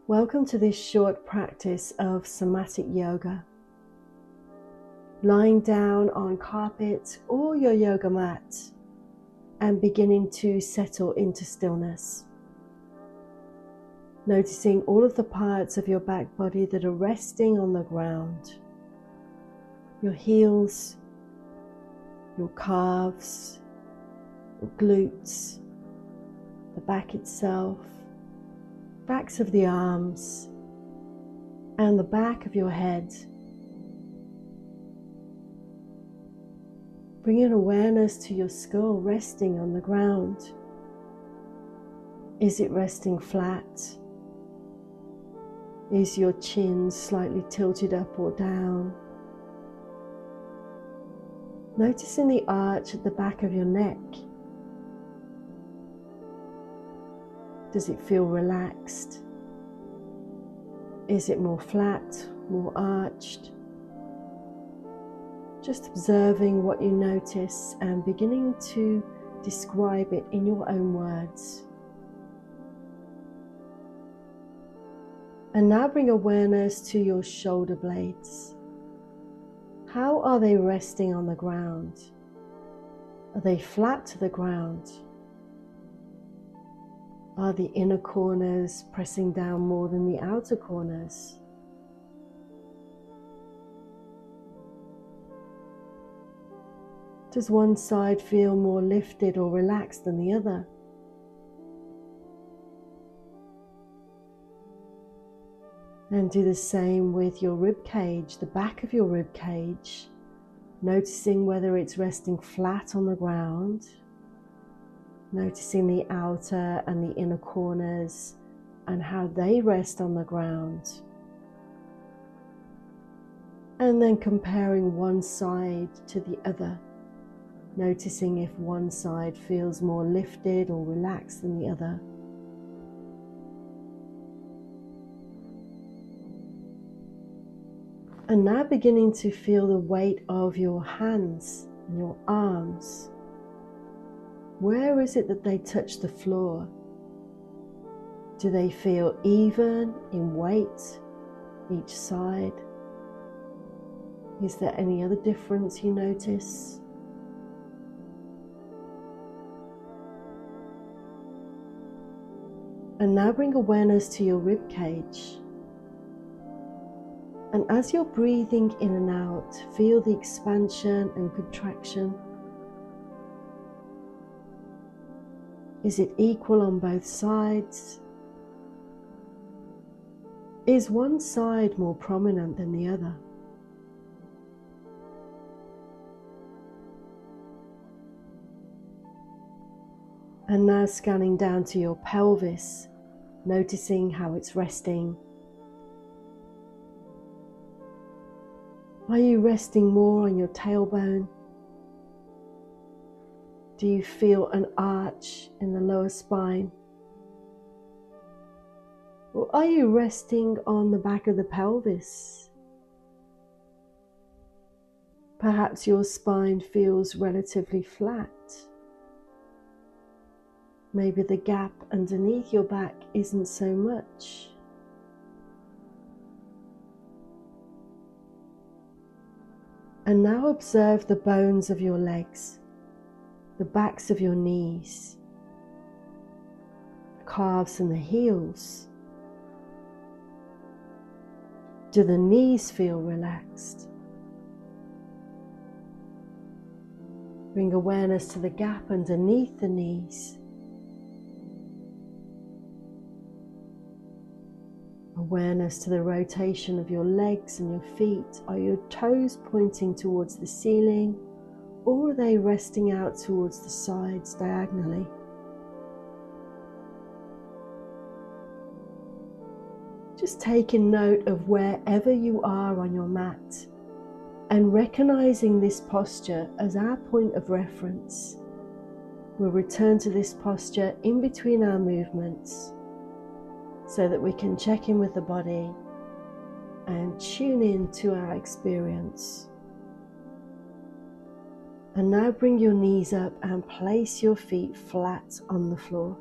Welcome to this short practice of somatic yoga. Lying down on carpet or your yoga mat and beginning to settle into stillness. Noticing all of the parts of your back body that are resting on the ground. Your heels, your calves, your glutes, the back itself, backs of the arms, and the back of your head. Bring an awareness to your skull resting on the ground. Is it resting flat? Is your chin slightly tilted up or down? Noticing the arch at the back of your neck. Does it feel relaxed? Is it more flat, more arched? Just observing what you notice and beginning to describe it in your own words. And now bring awareness to your shoulder blades. How are they resting on the ground? Are they flat to the ground? Are the inner corners pressing down more than the outer corners? Does one side feel more lifted or relaxed than the other? And do the same with your rib cage, the back of your rib cage, noticing whether it's resting flat on the ground. Noticing the outer and the inner corners and how they rest on the ground. And then comparing one side to the other, noticing if one side feels more lifted or relaxed than the other. And now beginning to feel the weight of your hands and your arms. Where is it that they touch the floor? Do they feel even in weight, each side? Is there any other difference you notice? And now bring awareness to your rib cage. And as you're breathing in and out, feel the expansion and contraction. Is it equal on both sides? Is one side more prominent than the other? And now scanning down to your pelvis, noticing how it's resting. Are you resting more on your tailbone? Do you feel an arch in the lower spine? Or are you resting on the back of the pelvis? Perhaps your spine feels relatively flat. Maybe the gap underneath your back isn't so much. And now observe the bones of your legs, the backs of your knees, the calves and the heels. Do the knees feel relaxed? Bring awareness to the gap underneath the knees. Awareness to the rotation of your legs and your feet. Are your toes pointing towards the ceiling, or are they resting out towards the sides diagonally? Just taking note of wherever you are on your mat and recognizing this posture as our point of reference. We'll return to this posture in between our movements so that we can check in with the body and tune in to our experience. And now bring your knees up and place your feet flat on the floor.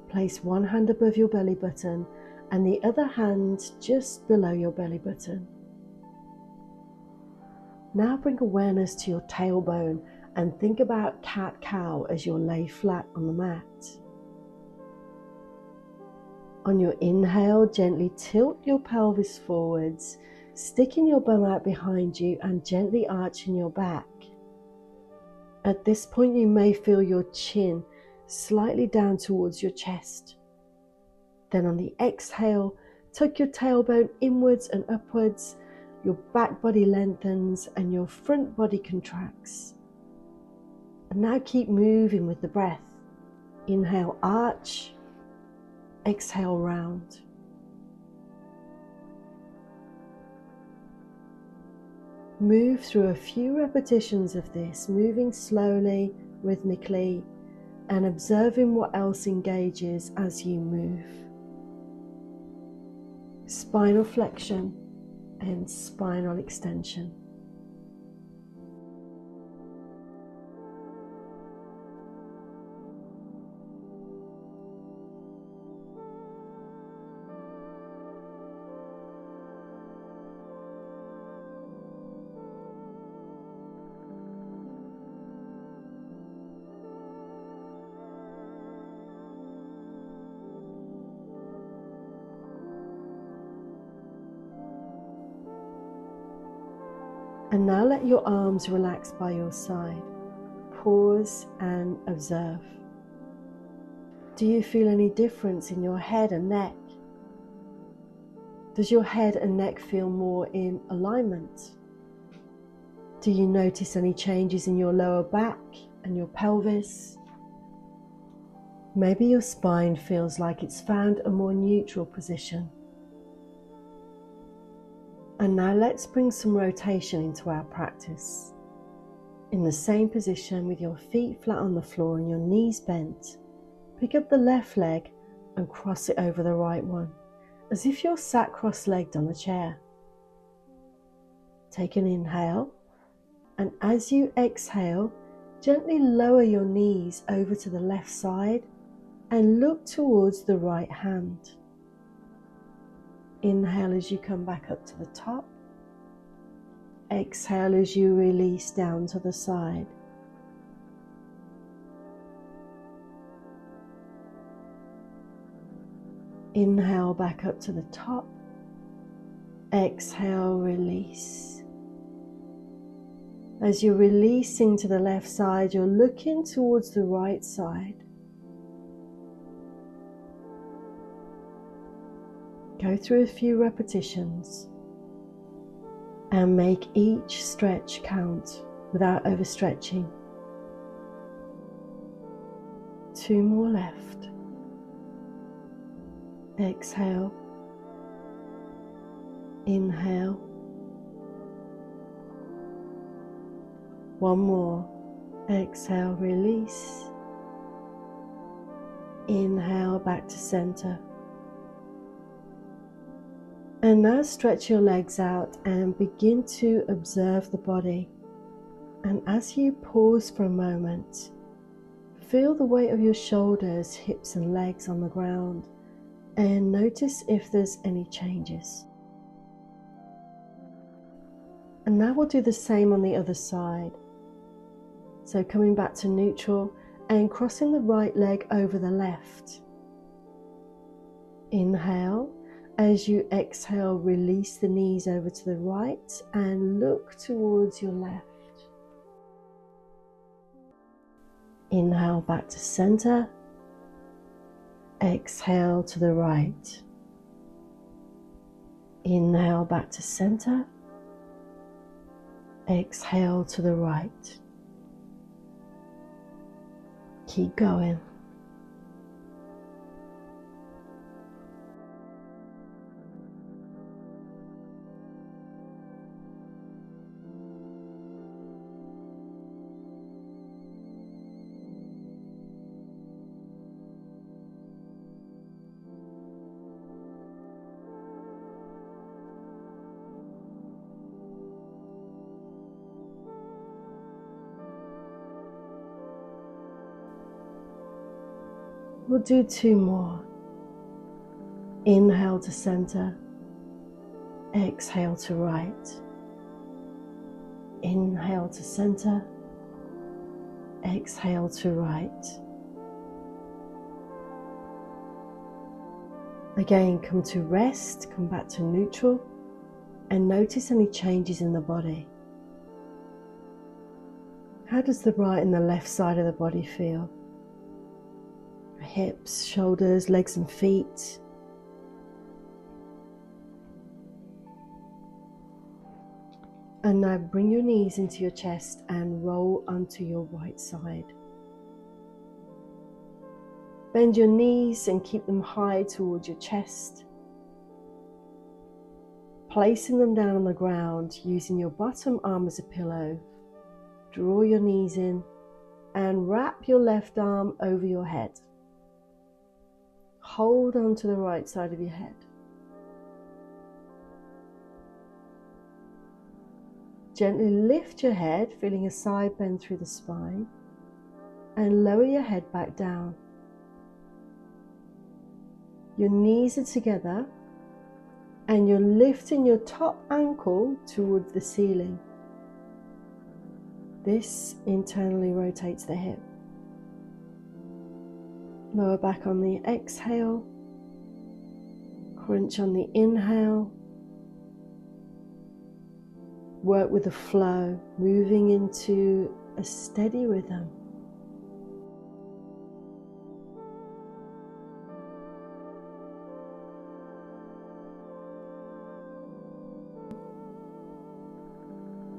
Place one hand above your belly button and the other hand just below your belly button. Now bring awareness to your tailbone and think about cat-cow as you lay flat on the mat. On your inhale, gently tilt your pelvis forwards, sticking your bum out behind you and gently arching your back. At this point, you may feel your chin slightly down towards your chest. Then on the exhale, tuck your tailbone inwards and upwards, your back body lengthens and your front body contracts. And now keep moving with the breath. Inhale, arch. Exhale, round. Move through a few repetitions of this, moving slowly, rhythmically, and observing what else engages as you move. Spinal flexion and spinal extension. And now let your arms relax by your side. Pause and observe. Do you feel any difference in your head and neck? Does your head and neck feel more in alignment? Do you notice any changes in your lower back and your pelvis? Maybe your spine feels like it's found a more neutral position. And now let's bring some rotation into our practice. In the same position with your feet flat on the floor and your knees bent, pick up the left leg and cross it over the right one, as if you're sat cross-legged on the chair. Take an inhale, and as you exhale, gently lower your knees over to the left side and look towards the right hand. Inhale as you come back up to the top. Exhale as you release down to the side. Inhale back up to the top. Exhale, release. As you're releasing to the left side, you're looking towards the right side. Go through a few repetitions and make each stretch count without overstretching. 2 more left. Exhale. Inhale. 1 more. Exhale, release. Inhale, back to center. And now stretch your legs out and begin to observe the body. And as you pause for a moment, feel the weight of your shoulders, hips and legs on the ground, and notice if there's any changes. And now we'll do the same on the other side. So coming back to neutral and crossing the right leg over the left. Inhale. As you exhale, release the knees over to the right and look towards your left. Inhale back to center. Exhale to the right. Inhale back to center. Exhale to the right. Keep going. We'll do 2 more. Inhale to center, exhale to right. Inhale to center, exhale to right. Again, come to rest, come back to neutral, and notice any changes in the body. How does the right and the left side of the body feel? Hips, shoulders, legs and feet. And now bring your knees into your chest and roll onto your right side. Bend your knees and keep them high towards your chest. Placing them down on the ground, using your bottom arm as a pillow. Draw your knees in and wrap your left arm over your head. Hold on to the right side of your head. Gently lift your head, feeling a side bend through the spine, and lower your head back down. Your knees are together, and you're lifting your top ankle towards the ceiling. This internally rotates the hip. Lower back on the exhale, crunch on the inhale. Work with the flow, moving into a steady rhythm.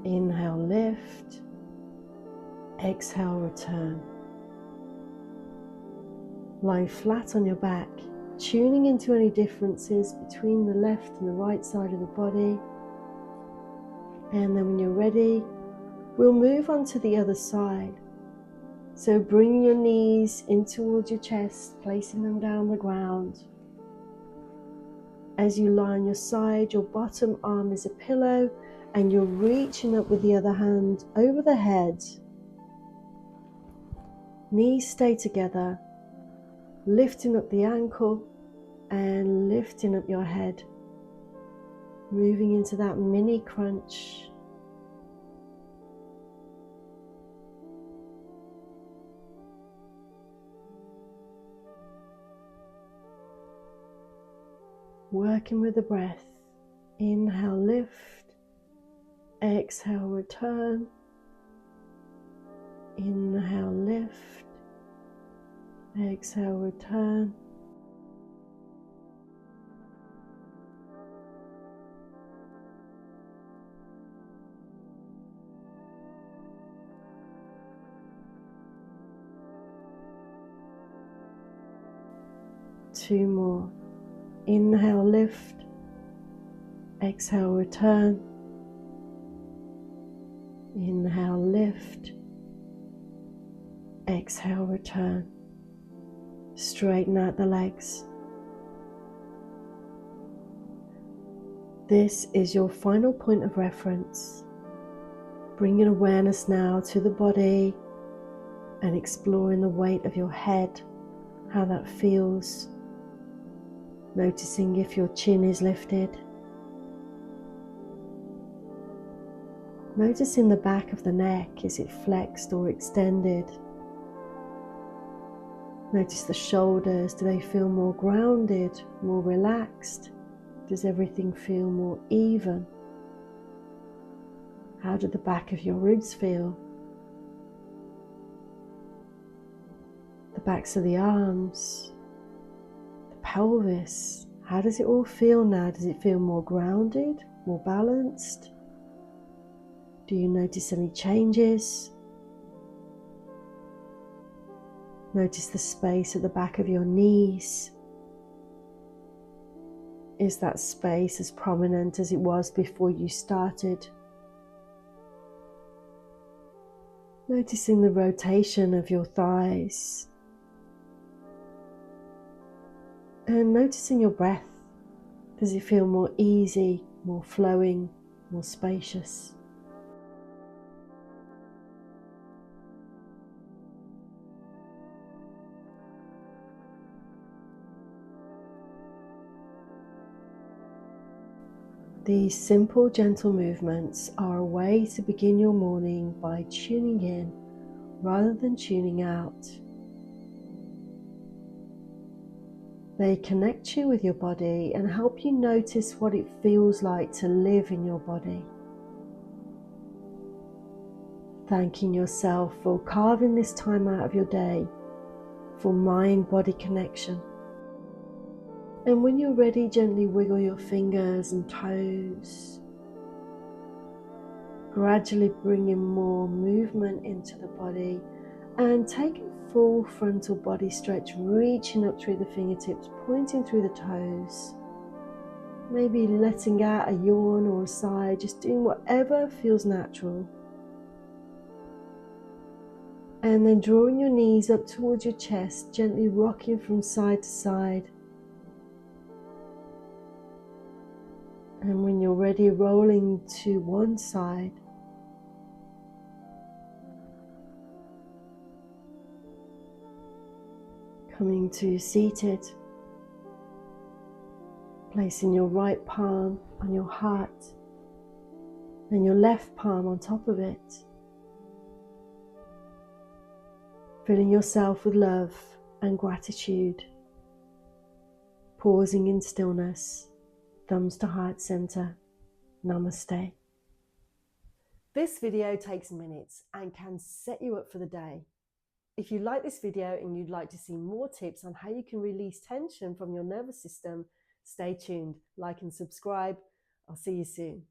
Inhale, lift. Exhale, return. Lie flat on your back, tuning into any differences between the left and the right side of the body. And then when you're ready, we'll move on to the other side. So bring your knees in towards your chest, placing them down on the ground. As you lie on your side, your bottom arm is a pillow and you're reaching up with the other hand over the head. Knees stay together, lifting up the ankle and lifting up your head. Moving into that mini crunch. Working with the breath. Inhale, lift. Exhale, return. Inhale, lift. Exhale, return. Two more. Inhale, lift. Exhale, return. Inhale, lift. Exhale, return. Straighten out the legs. This is your final point of reference. Bringing awareness now to the body and exploring the weight of your head, how that feels. Noticing if your chin is lifted. Noticing the back of the neck, is it flexed or extended? Notice the shoulders, do they feel more grounded, more relaxed? Does everything feel more even? How do the back of your ribs feel? The backs of the arms, the pelvis, how does it all feel now? Does it feel more grounded, more balanced? Do you notice any changes? Notice the space at the back of your knees. Is that space as prominent as it was before you started? Noticing the rotation of your thighs. And noticing your breath. Does it feel more easy, more flowing, more spacious? These simple, gentle movements are a way to begin your morning by tuning in rather than tuning out. They connect you with your body and help you notice what it feels like to live in your body. Thanking yourself for carving this time out of your day for mind-body connection. And when you're ready, gently wiggle your fingers and toes, gradually bringing more movement into the body and take a full frontal body stretch, reaching up through the fingertips, pointing through the toes, maybe letting out a yawn or a sigh, just doing whatever feels natural. And then drawing your knees up towards your chest, gently rocking from side to side. And when you're ready, rolling to one side. Coming to seated. Placing your right palm on your heart and your left palm on top of it. Filling yourself with love and gratitude. Pausing in stillness. Thumbs to heart center. Namaste. This video takes minutes and can set you up for the day. If you like this video and you'd like to see more tips on how you can release tension from your nervous system, stay tuned, like and subscribe. I'll see you soon.